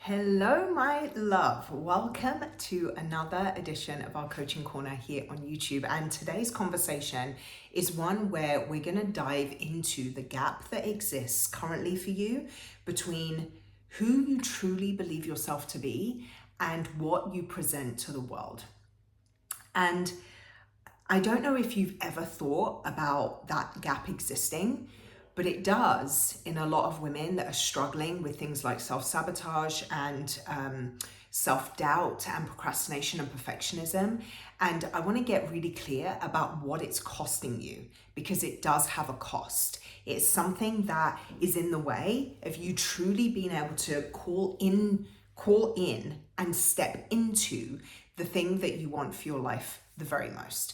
Hello, my love. Welcome to another edition of our Coaching Corner here on YouTube. And today's conversation is one where we're going to dive into the gap that exists currently for you between who you truly believe yourself to be and what you present to the world. And I don't know if you've ever thought about that gap existing, but it does in a lot of women that are struggling with things like self-sabotage and self-doubt and procrastination and perfectionism. And I want to get really clear about what it's costing you, because it does have a cost. It's something that is in the way of you truly being able to call in and step into the thing that you want for your life the very most.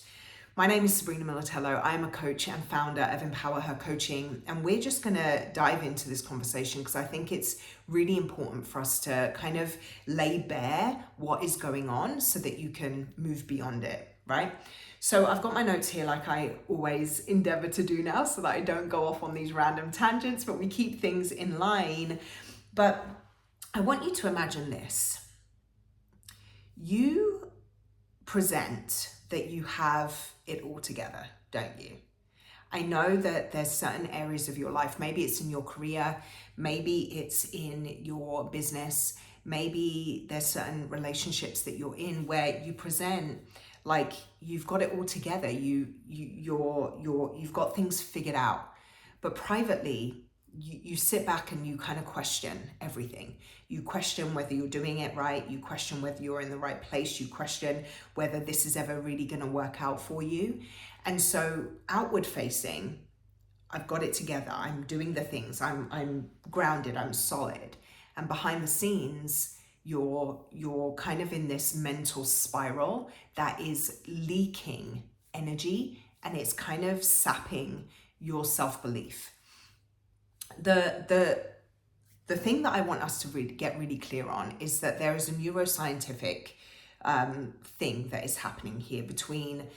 My name is Sabrina Militello. I'm a coach and founder of Empower Her Coaching, and we're just going to dive into this conversation because I think it's really important for us to kind of lay bare what is going on so that you can move beyond it, right? So I've got my notes here like I always endeavor to do now so that I don't go off on these random tangents, but we keep things in line. But I want you to imagine this. You present that you have it all together, don't you? I know that there's certain areas of your life, maybe it's in your career, maybe it's in your business, maybe there's certain relationships that you're in where you present like you've got it all together, you've got things figured out, but privately you sit back and you kind of question everything. You question whether you're doing it right. You question whether you're in the right place. You question whether this is ever really going to work out for you. And so outward facing, I've got it together. I'm doing the things. I'm grounded. I'm solid. And behind the scenes, you're kind of in this mental spiral that is leaking energy and it's kind of sapping your self-belief. The thing that I want us to get really clear on is that there is a neuroscientific thing that is happening here between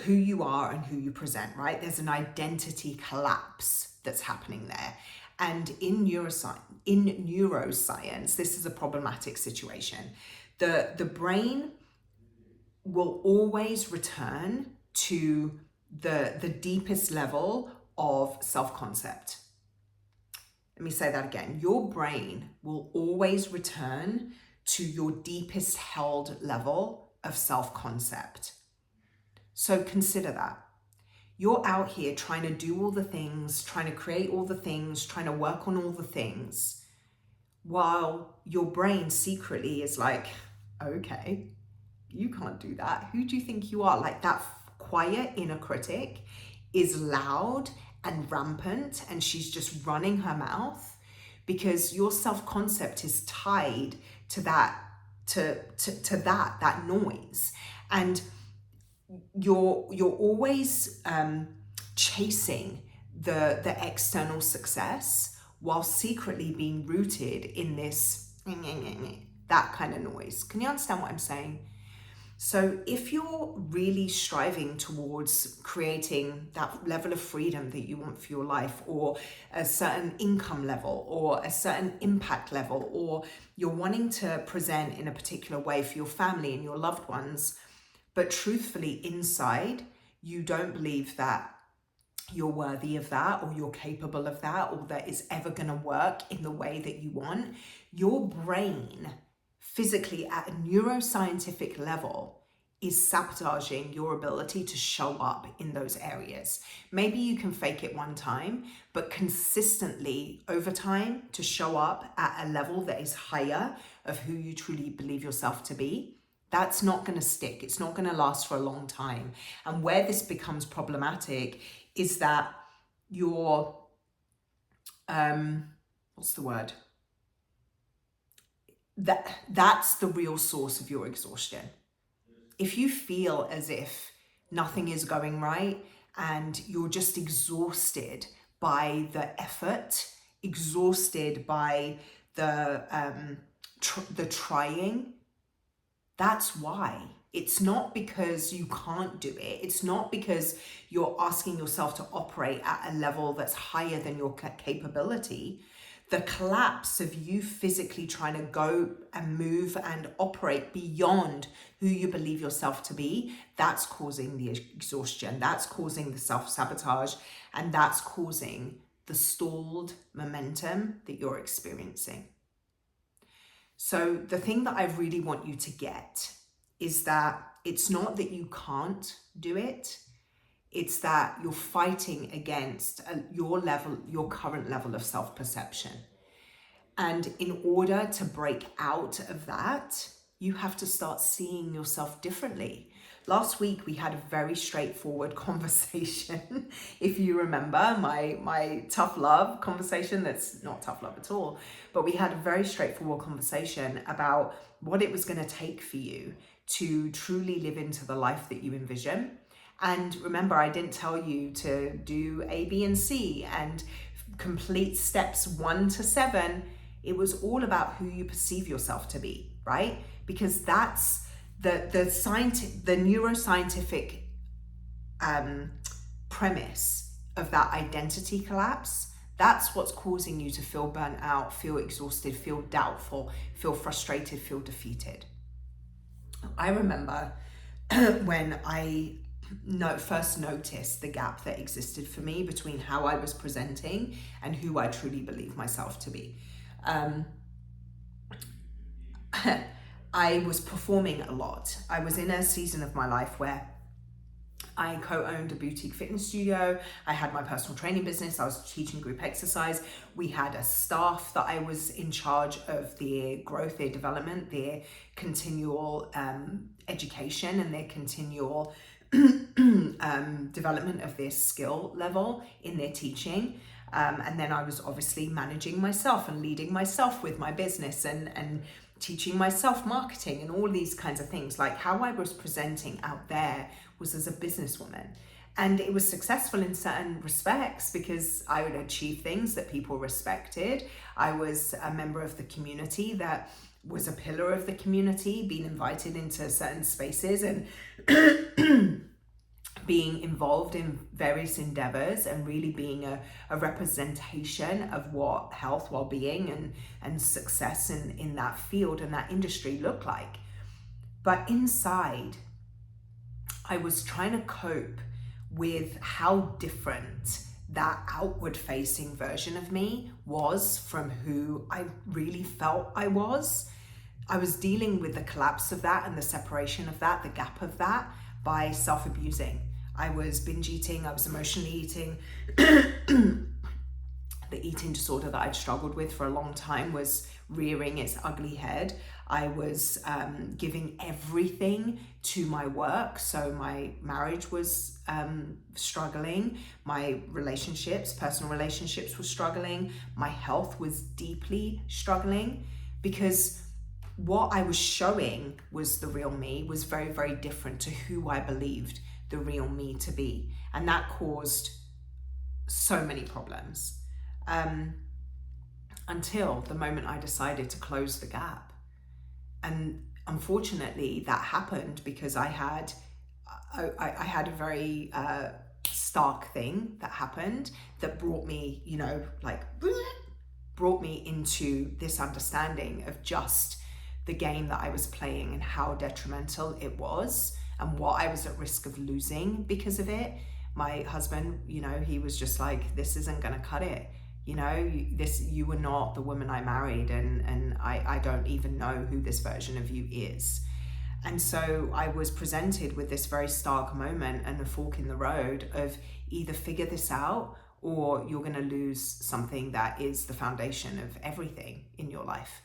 who you are and who you present, right? There's an identity collapse that's happening there. And in neuroscience, this is a problematic situation. The brain will always return to the deepest level of self-concept. Let me say that again. Your brain will always return to your deepest held level of self-concept. So consider that. You're out here trying to do all the things, trying to create all the things, trying to work on all the things, while your brain secretly is like, okay, you can't do that. Who do you think you are? Like that quiet inner critic is loud and rampant, and she's just running her mouth because your self-concept is tied to that noise, and you're always chasing the external success while secretly being rooted in this that kind of noise. Can you understand what I'm saying? So if you're really striving towards creating that level of freedom that you want for your life, or a certain income level, or a certain impact level, or you're wanting to present in a particular way for your family and your loved ones, but truthfully inside, you don't believe that you're worthy of that, or you're capable of that, or that it's ever going to work in the way that you want, your brain physically at a neuroscientific level is sabotaging your ability to show up in those areas. Maybe you can fake it one time, but consistently over time to show up at a level that is higher of who you truly believe yourself to be, that's not going to stick. It's not going to last for a long time. And where this becomes problematic is that your, what's the word? That's the real source of your exhaustion. If you feel as if nothing is going right and you're just exhausted by the effort, exhausted by the trying, that's why. It's not because you can't do it. It's not because you're asking yourself to operate at a level that's higher than your capability. the collapse of you physically trying to go and move and operate beyond who you believe yourself to be, that's causing the exhaustion, that's causing the self-sabotage, and that's causing the stalled momentum that you're experiencing. So the thing that I really want you to get is that it's not that you can't do it, it's that you're fighting against your current level of self-perception. And in order to break out of that, you have to start seeing yourself differently. Last week, we had a very straightforward conversation. If you remember my tough love conversation, that's not tough love at all, but we had a very straightforward conversation about what it was going to take for you to truly live into the life that you envision. And remember, I didn't tell you to do A, B, and C and complete steps 1 to 7. It was all about who you perceive yourself to be, right? Because that's the neuroscientific premise of that identity collapse. That's what's causing you to feel burnt out, feel exhausted, feel doubtful, feel frustrated, feel defeated. I remember when I first noticed the gap that existed for me between how I was presenting and who I truly believe myself to be. I was performing a lot. I was in a season of my life where I co-owned a boutique fitness studio. I had my personal training business. I was teaching group exercise. We had a staff that I was in charge of their growth, their development, their continual education, and their continual development of their skill level in their teaching. And then I was obviously managing myself and leading myself with my business and teaching myself marketing and all these kinds of things. Like how I was presenting out there was as a businesswoman. And it was successful in certain respects because I would achieve things that people respected. I was a member of the community that was a pillar of the community, being invited into certain spaces and being involved in various endeavors and really being a representation of what health, well-being and success in that field and that industry look like. But inside, I was trying to cope with how different that outward facing version of me was from who I really felt I was. I was dealing with the collapse of that and the separation of that, the gap of that, by self-abusing. I was binge eating, I was emotionally eating. The eating disorder that I'd struggled with for a long time was rearing its ugly head. I was giving everything to my work. So my marriage was struggling. My relationships, personal relationships were struggling. My health was deeply struggling because what I was showing was the real me was very, very different to who I believed the real me to be. And that caused so many problems until the moment I decided to close the gap. And unfortunately that happened because I had a very stark thing that happened that brought me, brought me into this understanding of just the game that I was playing and how detrimental it was and what I was at risk of losing because of it. My husband, he was just like, this isn't gonna cut it. You were not the woman I married, and I don't even know who this version of you is. And so I was presented with this very stark moment and a fork in the road of either figure this out or you're gonna lose something that is the foundation of everything in your life.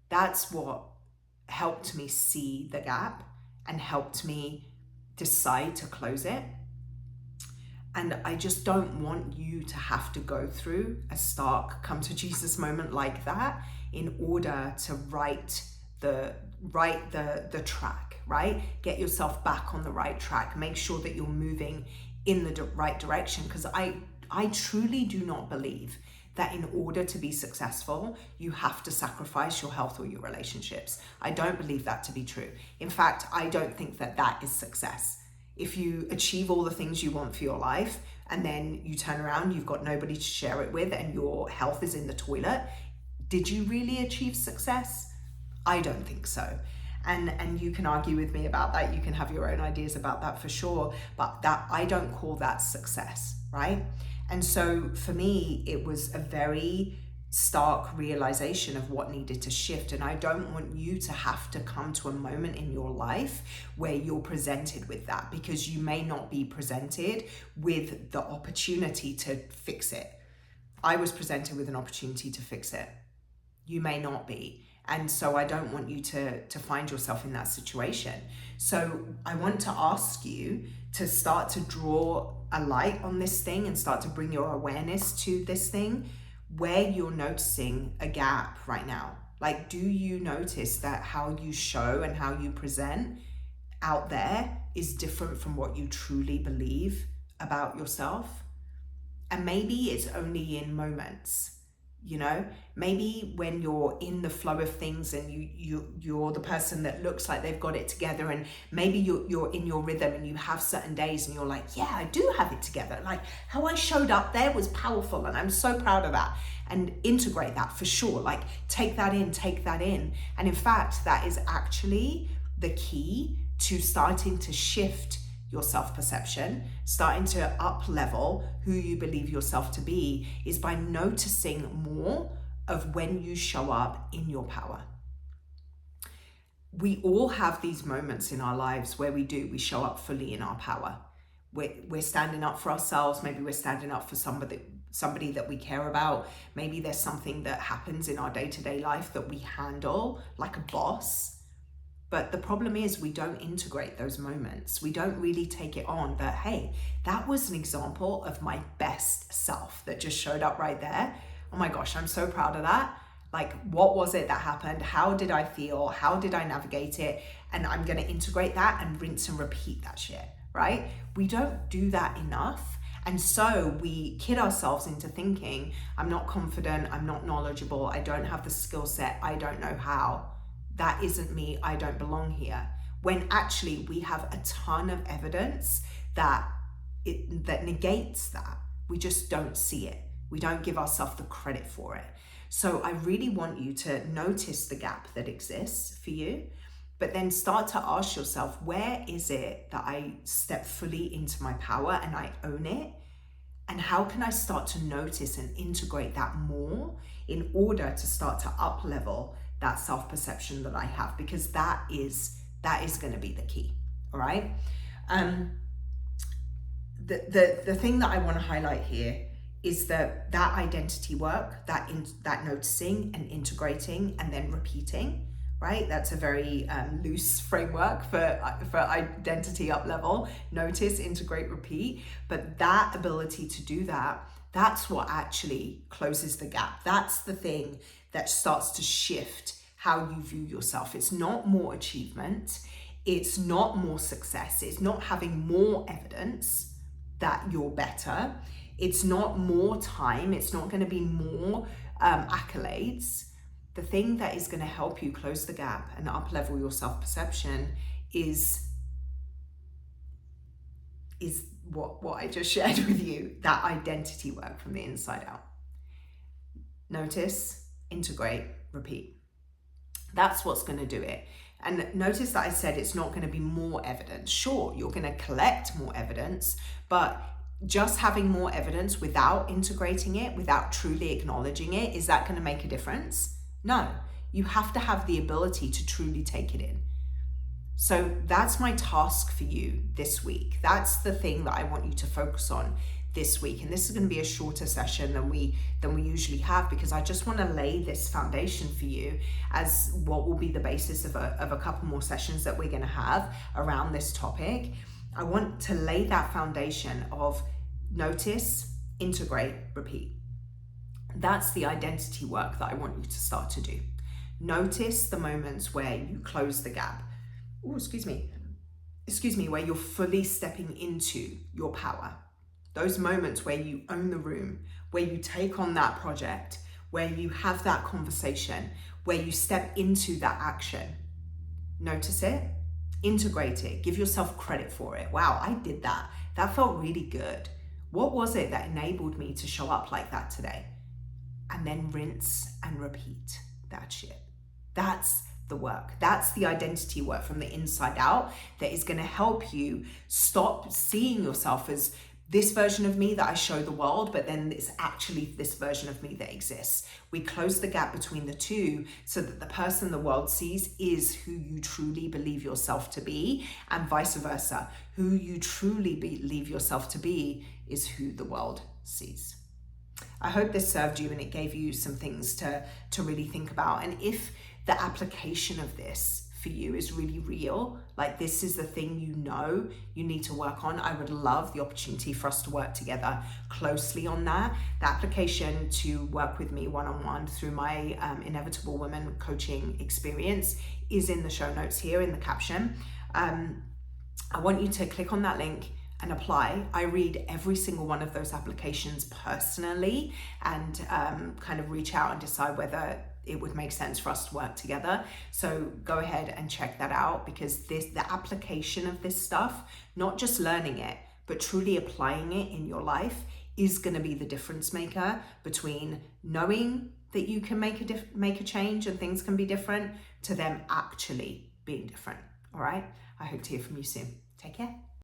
That's what helped me see the gap and helped me decide to close it. And I just don't want you to have to go through a stark come to Jesus moment like that in order to right the track, right? Get yourself back on the right track. Make sure that you're moving in the right direction. Because I truly do not believe that in order to be successful, you have to sacrifice your health or your relationships. I don't believe that to be true. In fact, I don't think that that is success. If you achieve all the things you want for your life, and then you turn around, you've got nobody to share it with, and your health is in the toilet, did you really achieve success? I don't think so. And you can argue with me about that. You can have your own ideas about that for sure, but that, I don't call that success, right? And so for me, it was a very stark realization of what needed to shift. And I don't want you to have to come to a moment in your life where you're presented with that, because you may not be presented with the opportunity to fix it. I was presented with an opportunity to fix it. You may not be. And so I don't want you to find yourself in that situation. So I want to ask you to start to draw a light on this thing and start to bring your awareness to this thing where you're noticing a gap right now. Like, do you notice that how you show and how you present out there is different from what you truly believe about yourself? And maybe it's only in moments. You know, maybe when you're in the flow of things and you're the person that looks like they've got it together, and maybe you're in your rhythm and you have certain days and you're like, yeah, I do have it together. Like, how I showed up there was powerful and I'm so proud of that. And integrate that for sure. Like, take that in. And in fact, that is actually the key to starting to shift your self-perception, starting to up level who you believe yourself to be, is by noticing more of when you show up in your power. We all have these moments in our lives where we show up fully in our power. We're standing up for ourselves. Maybe we're standing up for somebody that we care about. Maybe there's something that happens in our day-to-day life that we handle like a boss. But the problem is we don't integrate those moments. We don't really take it on that, hey, that was an example of my best self that just showed up right there. Oh my gosh, I'm so proud of that. Like, what was it that happened? How did I feel? How did I navigate it? And I'm gonna integrate that and rinse and repeat that shit, right? We don't do that enough. And so we kid ourselves into thinking, I'm not confident, I'm not knowledgeable, I don't have the skill set, I don't know how. That isn't me, I don't belong here. When actually we have a ton of evidence that negates that. We just don't see it. We don't give ourselves the credit for it. So I really want you to notice the gap that exists for you, but then start to ask yourself, where is it that I step fully into my power and I own it? And how can I start to notice and integrate that more in order to start to up level that self-perception that I have? Because that is going to be the key. All right. The thing that I want to highlight here is that identity work, that noticing and integrating and then repeating, right? That's a very loose framework for identity up level. Notice, integrate, repeat. But that ability to do that, that's what actually closes the gap. That's the thing that starts to shift how you view yourself. It's not more achievement. It's not more success. It's not having more evidence that you're better. It's not more time. It's not going to be more accolades. The thing that is going to help you close the gap and up level your self-perception is what I just shared with you, that identity work from the inside out. Notice, integrate, repeat. That's what's going to do it. And notice that I said it's not going to be more evidence. Sure, you're going to collect more evidence, but just having more evidence without integrating it, without truly acknowledging it, is that going to make a difference? No, you have to have the ability to truly take it in. So that's my task for you this week. That's the thing that I want you to focus on this week. And this is going to be a shorter session than we usually have, because I just want to lay this foundation for you as what will be the basis of a couple more sessions that we're going to have around this topic. I want to lay that foundation of notice, integrate, repeat. That's the identity work that I want you to start to do. Notice the moments where you close the gap. Oh, excuse me, where you're fully stepping into your power. Those moments where you own the room, where you take on that project, where you have that conversation, where you step into that action. Notice it, integrate it, give yourself credit for it. Wow, I did that. That felt really good. What was it that enabled me to show up like that today? And then rinse and repeat that shit. That's the work. That's the identity work from the inside out that is going to help you stop seeing yourself as this version of me that I show the world, but then it's actually this version of me that exists. We close the gap between the two so that the person the world sees is who you truly believe yourself to be, and vice versa. Who you truly believe yourself to be is who the world sees. I hope this served you and it gave you some things to really think about. And if the application of this for you is really real, like this is the thing you need to work on, I would love the opportunity for us to work together closely on that. The application to work with me one-on-one through my Inevitable Women coaching experience is in the show notes here in the caption. I want you to click on that link and apply. I read every single one of those applications personally and kind of reach out and decide whether it would make sense for us to work together. So go ahead and check that out, because the application of this stuff, not just learning it, but truly applying it in your life, is going to be the difference maker between knowing that you can make a change and things can be different to them actually being different. All right. I hope to hear from you soon. Take care.